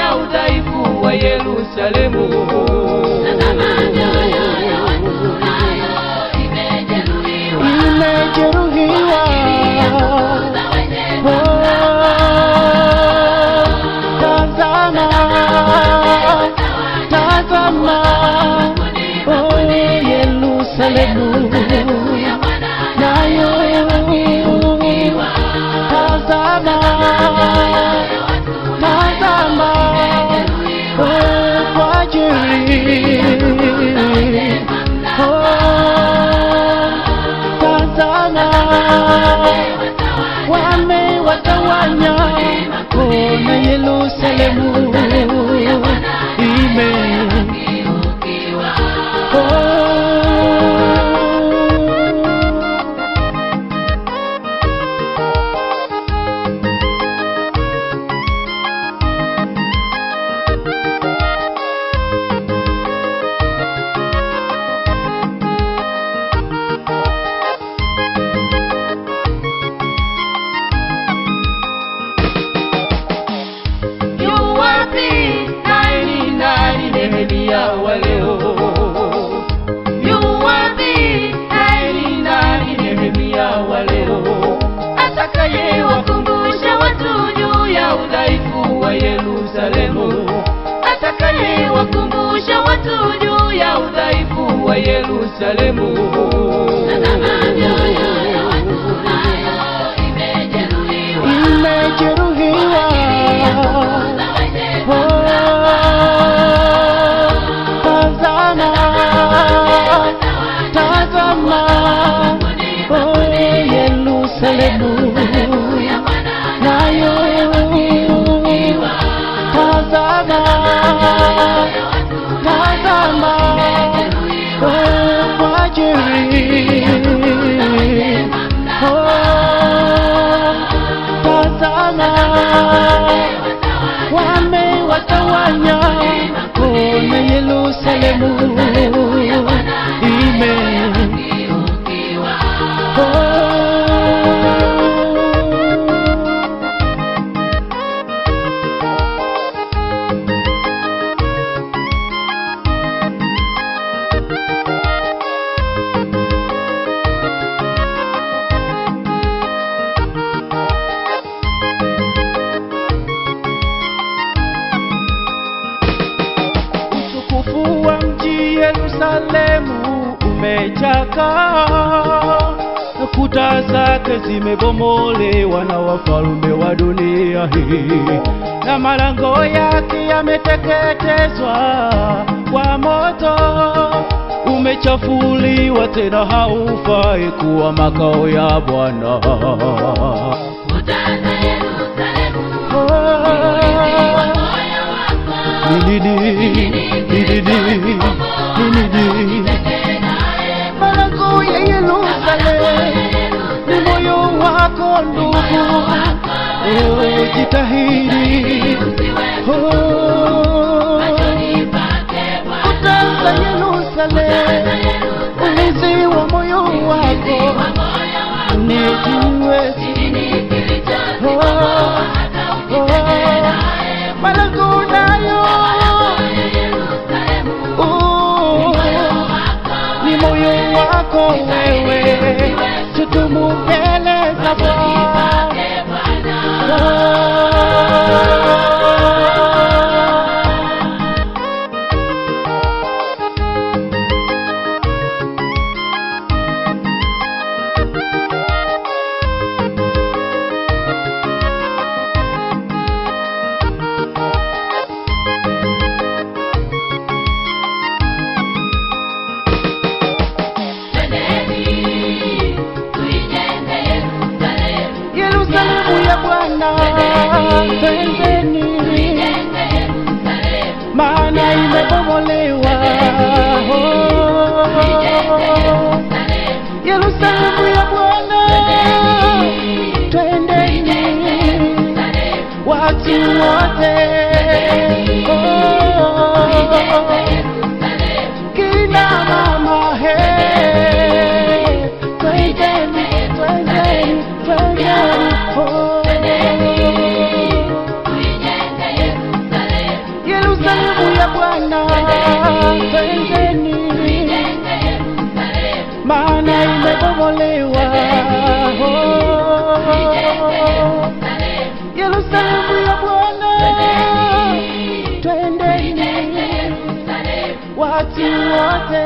ya udhaifu wa Yerusalemu. Imejeruhiwa. Tazama, tazama, Yerusalemu nayo. Tazama, tazama, kwa ajili. Tazama, wamewatawanya na Yerusalemu wa leo. Yuwapi naeni nani Nehemia wa leo, atakaye wakumbusha watu juu ya udhaifu wa Yerusalemu, atakaye wakumbusha watu juu ya udhaifu wa Yerusalemu. Imejeruhiwa. Tazama, Yerusalemu nayo. Tazama, tazama, kwa ajili. Tazama, wamewatawanya na Yerusalemu utukufu wa mji Yerusalemu umechaka, kuta zake zimebomolewa na wafalme wa dunia hii, na malango yake yameteketezwa kwa moto. Umechafuliwa tena haufai kuwa makao ya Bwana. Malango ya Yerusalemu ni moyo wako ndugu, jitahidi. Kuta za Yerusalemu, ulinzi wa moyo wako nijue. Malango nayo ni moyo wako wewe, tudumu mbele za Bwana. Yerusalemu ya Bwana, twendeni, maana imebomolewa. Yerusalemu ya Bwana, twendeni, watu wote, kina mama, twendeni, twendeni, twendeni. Bwana, twendeni, maana imebomolewa. Yerusalemu ya Bwana, twendeni watu wote.